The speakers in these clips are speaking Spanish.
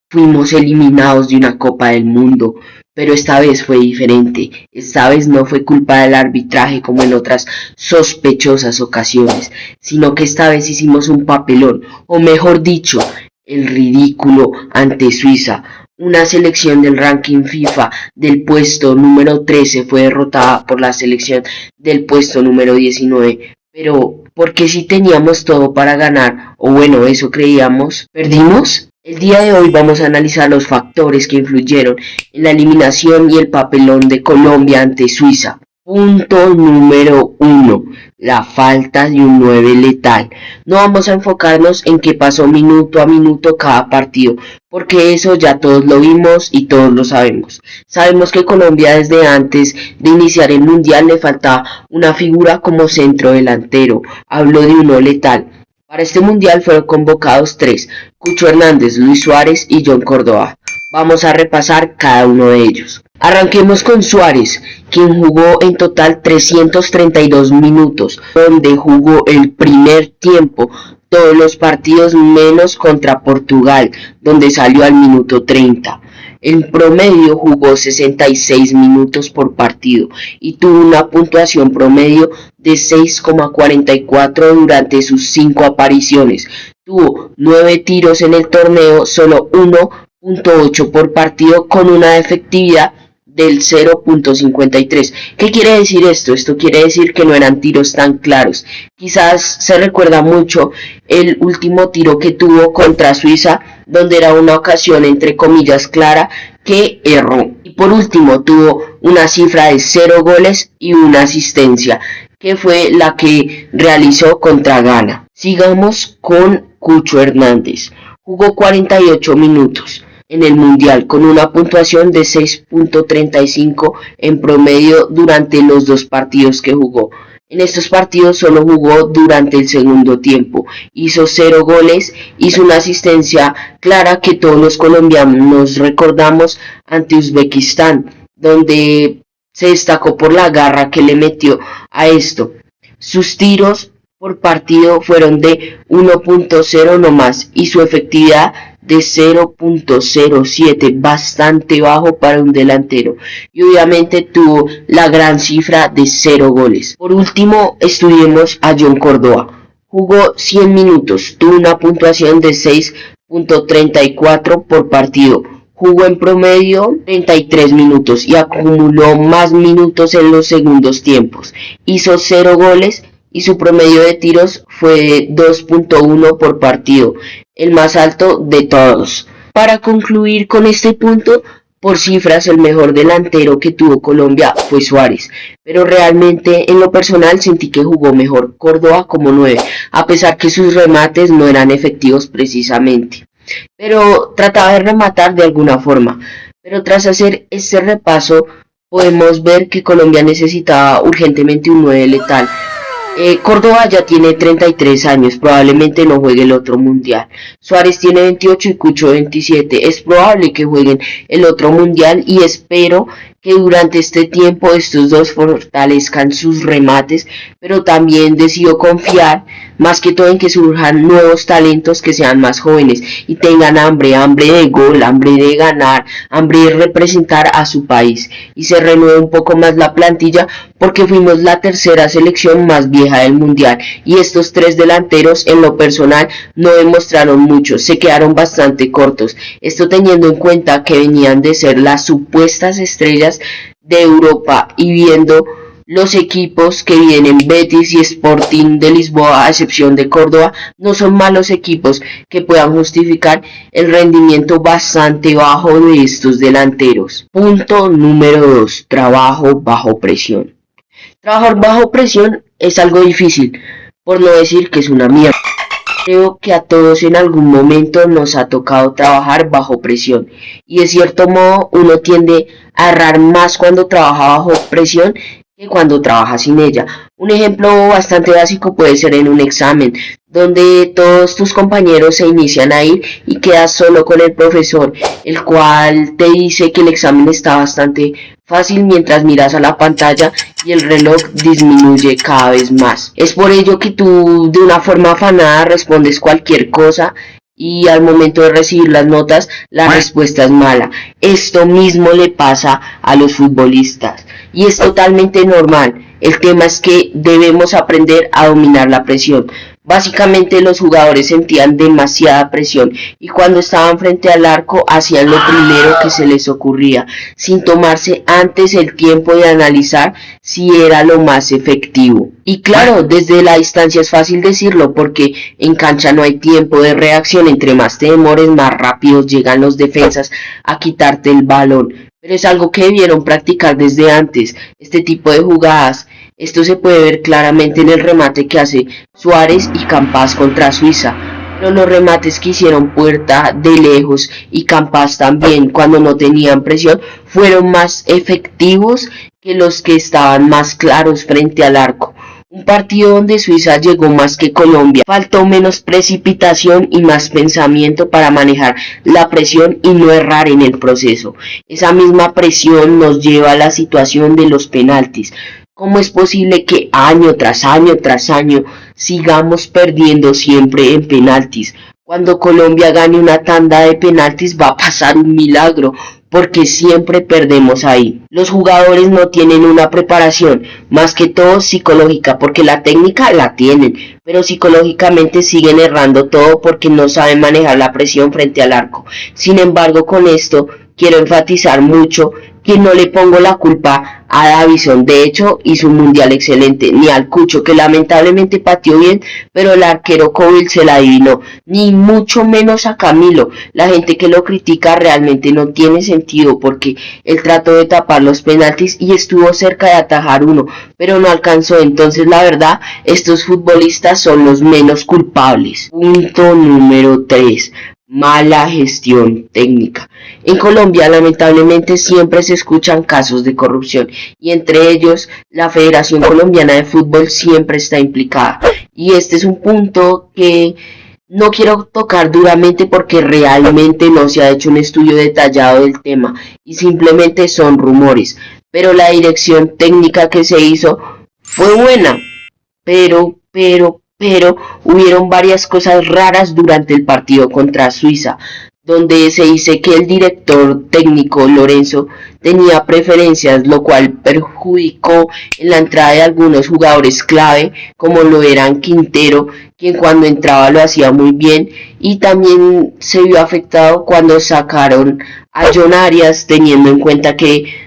Fuimos eliminados de una Copa del Mundo, pero esta vez fue diferente. Esta vez no fue culpa del arbitraje como en otras sospechosas ocasiones, sino que esta vez hicimos un papelón, o mejor dicho, el ridículo ante Suiza. Una selección del ranking FIFA del puesto número 13 fue derrotada por la selección del puesto número 19. Pero, ¿por qué si teníamos todo para ganar? O bueno, eso creíamos, ¿perdimos? El día de hoy vamos a analizar los factores que influyeron en la eliminación y el papelón de Colombia ante Suiza. Punto número 1. La falta de un 9 letal. No vamos a enfocarnos en qué pasó minuto a minuto cada partido, porque eso ya todos lo vimos y todos lo sabemos. Sabemos que Colombia desde antes de iniciar el mundial le faltaba una figura como centro delantero. Hablo de uno letal. Para este mundial fueron convocados tres: Cucho Hernández, Luis Suárez y John Córdoba. Vamos a repasar cada uno de ellos. Arranquemos con Suárez, quien jugó en total 332 minutos, donde jugó el primer tiempo todos los partidos menos contra Portugal, donde salió al minuto 30. En promedio jugó 66 minutos por partido y tuvo una puntuación promedio de 6,44 durante sus 5 apariciones. Tuvo 9 tiros en el torneo, solo 1,8 por partido, con una efectividad del 0,53. ¿Qué quiere decir esto? Esto quiere decir que no eran tiros tan claros. Quizás se recuerda mucho el último tiro que tuvo contra Suiza, donde era una ocasión entre comillas clara que erró. Y por último tuvo una cifra de 0 goles y una asistencia, que fue la que realizó contra Ghana. Sigamos con Cucho Hernández. Jugó 48 minutos en el mundial con una puntuación de 6,35 en promedio durante los 2 partidos que jugó. En estos partidos solo jugó durante el segundo tiempo, hizo 0 goles, hizo una asistencia clara que todos los colombianos recordamos ante Uzbekistán, donde se destacó por la garra que le metió a esto. Sus tiros por partido fueron de 1,0 nomás y su efectividad de 0,07, bastante bajo para un delantero, y obviamente tuvo la gran cifra de 0 goles. Por último, estudiemos a John Córdoba. Jugó 100 minutos, tuvo una puntuación de 6,34 por partido. Jugó en promedio 33 minutos y acumuló más minutos en los segundos tiempos. Hizo 0 goles y su promedio de tiros fue de 2,1 por partido, el más alto de todos. Para concluir con este punto, por cifras el mejor delantero que tuvo Colombia fue Suárez, pero realmente en lo personal sentí que jugó mejor Córdoba como 9, a pesar que sus remates no eran efectivos precisamente. Pero trataba de rematar de alguna forma. Pero tras hacer este repaso, podemos ver que Colombia necesitaba urgentemente un 9 letal. Córdoba ya tiene 33 años, probablemente no juegue el otro mundial. Suárez tiene 28 y Cucho 27. Es probable que jueguen el otro mundial y espero que durante este tiempo estos dos fortalezcan sus remates, pero también decido confiar más que todo en que surjan nuevos talentos que sean más jóvenes y tengan hambre de gol, hambre de ganar, hambre de representar a su país, y se renueve un poco más la plantilla porque fuimos la tercera selección más vieja del mundial y estos tres delanteros en lo personal no demostraron mucho, se quedaron bastante cortos, esto teniendo en cuenta que venían de ser las supuestas estrellas de Europa y viendo los equipos que vienen, Betis y Sporting de Lisboa, a excepción de Córdoba, no son malos equipos que puedan justificar el rendimiento bastante bajo de estos delanteros. Punto número 2. Trabajo bajo presión. Trabajar bajo presión es algo difícil, por no decir que es una mierda. Creo que a todos en algún momento nos ha tocado trabajar bajo presión y de cierto modo uno tiende a errar más cuando trabaja bajo presión que cuando trabaja sin ella. Un ejemplo bastante básico puede ser en un examen, donde todos tus compañeros se inician a ir y quedas solo con el profesor, el cual te dice que el examen está bastante fácil mientras miras a la pantalla y el reloj disminuye cada vez más. Es por ello que tú de una forma afanada respondes cualquier cosa y al momento de recibir las notas la respuesta es mala. Esto mismo le pasa a los futbolistas y es totalmente normal. El tema es que debemos aprender a dominar la presión. Básicamente los jugadores sentían demasiada presión y cuando estaban frente al arco hacían lo primero que se les ocurría, sin tomarse antes el tiempo de analizar si era lo más efectivo. Y claro, desde la distancia es fácil decirlo porque en cancha no hay tiempo de reacción, entre más te demores más rápido llegan los defensas a quitarte el balón. Pero es algo que debieron practicar desde antes, este tipo de jugadas. Esto se puede ver claramente en el remate que hace Suárez y Campas contra Suiza, pero los remates que hicieron Puerta de lejos y Campas también cuando no tenían presión fueron más efectivos que los que estaban más claros frente al arco. Un partido donde Suiza llegó más que Colombia, faltó menos precipitación y más pensamiento para manejar la presión y no errar en el proceso. Esa misma presión nos lleva a la situación de los penaltis. ¿Cómo es posible que año tras año tras año sigamos perdiendo siempre en penaltis? Cuando Colombia gane una tanda de penaltis va a pasar un milagro, porque siempre perdemos ahí. Los jugadores no tienen una preparación, más que todo psicológica, porque la técnica la tienen, pero psicológicamente siguen errando todo porque no saben manejar la presión frente al arco. Sin embargo, con esto quiero enfatizar mucho que no le pongo la culpa a Davison, de hecho hizo un mundial excelente, ni al Cucho que lamentablemente pateó bien, pero el arquero Kobil se la adivinó, ni mucho menos a Camilo. La gente que lo critica realmente no tiene sentido porque él trató de tapar los penaltis y estuvo cerca de atajar uno, pero no alcanzó. Entonces la verdad, estos futbolistas son los menos culpables. Punto número 3. Mala gestión técnica. En Colombia lamentablemente siempre se escuchan casos de corrupción y entre ellos la Federación Colombiana de Fútbol siempre está implicada, y este es un punto que no quiero tocar duramente porque realmente no se ha hecho un estudio detallado del tema y simplemente son rumores, pero la dirección técnica que se hizo fue buena, pero hubieron varias cosas raras durante el partido contra Suiza, donde se dice que el director técnico Lorenzo tenía preferencias, lo cual perjudicó en la entrada de algunos jugadores clave, como lo eran Quintero, quien cuando entraba lo hacía muy bien, y también se vio afectado cuando sacaron a John Arias, teniendo en cuenta que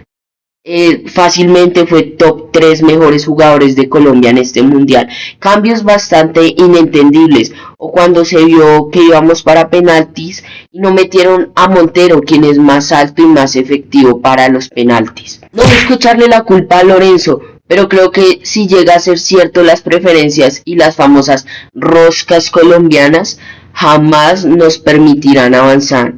fácilmente fue top 3 mejores jugadores de Colombia en este mundial. Cambios bastante inentendibles, o cuando se vio que íbamos para penaltis y no metieron a Montero, quien es más alto y más efectivo para los penaltis. No busco echarle la culpa a Lorenzo, pero creo que si llega a ser cierto las preferencias y las famosas roscas colombianas, jamás nos permitirán avanzar.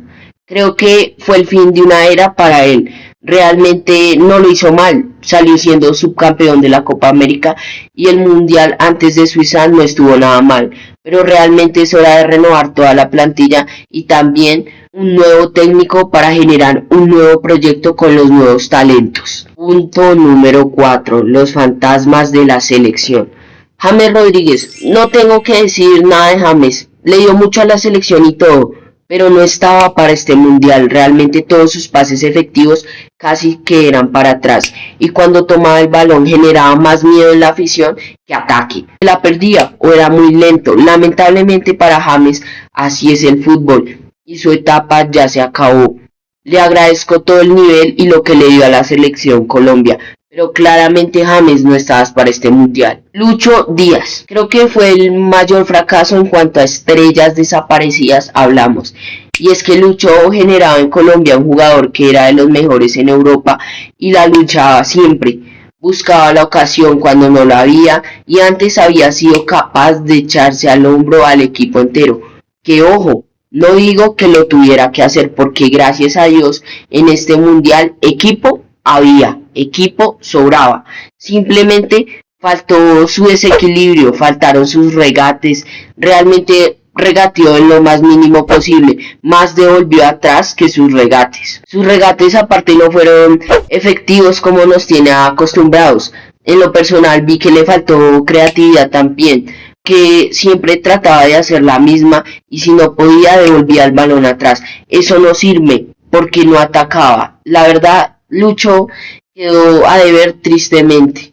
Creo que fue el fin de una era para él. Realmente no lo hizo mal, salió siendo subcampeón de la Copa América y el mundial antes de Suiza no estuvo nada mal, pero realmente es hora de renovar toda la plantilla y también un nuevo técnico para generar un nuevo proyecto con los nuevos talentos. Punto número 4. Los fantasmas de la selección. James Rodríguez, no tengo que decir nada de James, le dio mucho a la selección y todo, pero no estaba para este mundial. Realmente todos sus pases efectivos casi que eran para atrás, y cuando tomaba el balón generaba más miedo en la afición que ataque. La perdía o era muy lento. Lamentablemente para James así es el fútbol y su etapa ya se acabó. Le agradezco todo el nivel y lo que le dio a la selección Colombia, pero claramente James no estaba para este mundial. Lucho Díaz, creo que fue el mayor fracaso en cuanto a estrellas desaparecidas hablamos. Y es que Lucho generaba en Colombia un jugador que era de los mejores en Europa y la luchaba siempre. Buscaba la ocasión cuando no la había y antes había sido capaz de echarse al hombro al equipo entero. Que ojo, no digo que lo tuviera que hacer porque gracias a Dios en este mundial equipo había. Equipo sobraba, simplemente faltó su desequilibrio, faltaron sus regates, realmente regateó en lo más mínimo posible, más devolvió atrás que sus regates. Sus regates aparte no fueron efectivos como nos tiene acostumbrados. En lo personal vi que le faltó creatividad también, que siempre trataba de hacer la misma y si no podía devolvía el balón atrás. Eso no sirve porque no atacaba. La verdad, Lucho quedó a deber tristemente.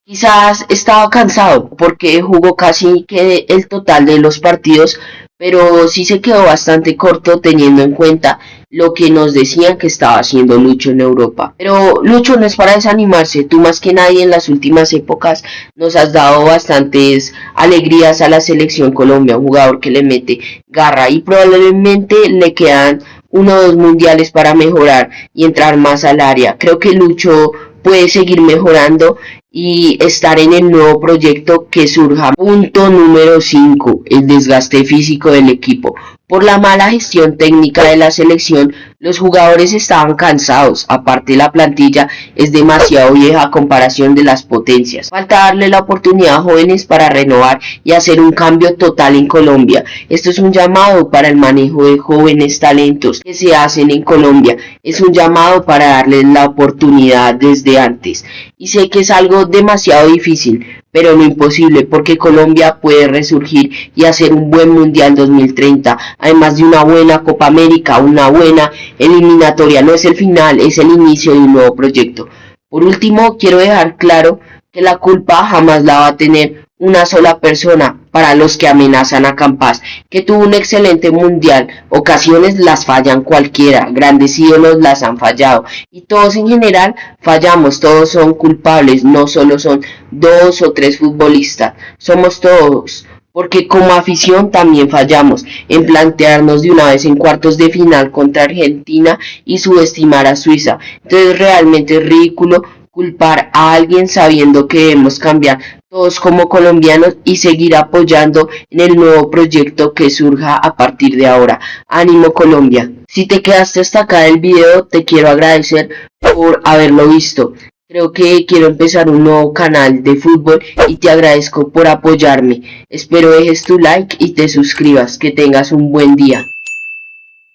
Quizás estaba cansado porque jugó casi que el total de los partidos, pero sí se quedó bastante corto teniendo en cuenta lo que nos decían que estaba haciendo Lucho en Europa. Pero Lucho, no es para desanimarse, tú más que nadie en las últimas épocas nos has dado bastantes alegrías a la selección Colombia, un jugador que le mete garra y probablemente le quedan uno o dos mundiales para mejorar y entrar más al área. Creo que Lucho puede seguir mejorando y estar en el nuevo proyecto que surja. Punto número 5. El desgaste físico del equipo. Por la mala gestión técnica de la selección, los jugadores estaban cansados, aparte la plantilla es demasiado vieja a comparación de las potencias. Falta darle la oportunidad a jóvenes para renovar y hacer un cambio total en Colombia. Esto es un llamado para el manejo de jóvenes talentos que se hacen en Colombia. Es un llamado para darles la oportunidad desde antes. Y sé que es algo demasiado difícil, pero no imposible, porque Colombia puede resurgir y hacer un buen Mundial 2030, además de una buena Copa América, una buena eliminatoria. No es el final, es el inicio de un nuevo proyecto. Por último, quiero dejar claro que la culpa jamás la va a tener una sola persona para los que amenazan a Campas, que tuvo un excelente mundial. Ocasiones las fallan cualquiera, grandes ídolos las han fallado y todos en general fallamos, todos son culpables, no solo son dos o tres futbolistas, somos todos. Porque como afición también fallamos en plantearnos de una vez en cuartos de final contra Argentina y subestimar a Suiza. Entonces realmente es ridículo culpar a alguien sabiendo que debemos cambiar todos como colombianos y seguir apoyando en el nuevo proyecto que surja a partir de ahora. Ánimo Colombia. Si te quedaste hasta acá del video, te quiero agradecer por haberlo visto. Creo que quiero empezar un nuevo canal de fútbol y te agradezco por apoyarme. Espero dejes tu like y te suscribas. Que tengas un buen día.